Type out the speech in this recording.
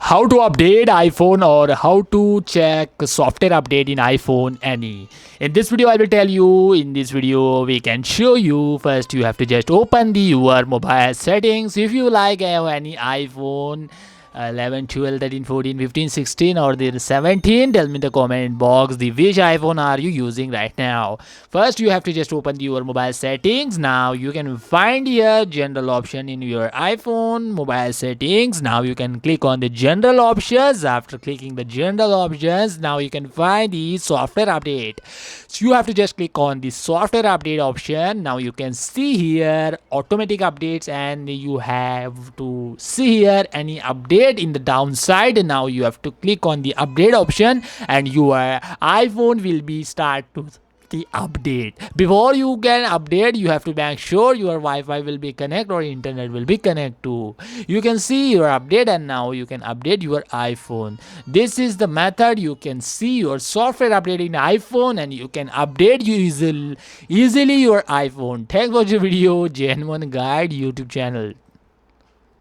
How to update iPhone or how to check software update in iPhone any. In this video I will tell you. In this video we can show you. First you have to just open the your mobile settings. If you like have any iPhone 11, 12, 13, 14, 15, 16 or the 17, tell me in the comment box the which iPhone are you using right now. First you have to just open your mobile settings. Now you can find here general option in your iPhone mobile settings. Now you can click on the general options. After clicking the general options, now you can find the software update. So you have to just click on the software update option. Now you can see here automatic updates and you have to see here any update in the downside. Now you have to click on the update option and your iPhone will be start to the update. Before you can update, you have to make sure your Wi-Fi will be connect or internet will be connect to. You can see your update and now you can update your iPhone. This is the method you can see your software update in iPhone and you can update easily your iPhone. Thanks for the video. Genuine Guide YouTube channel.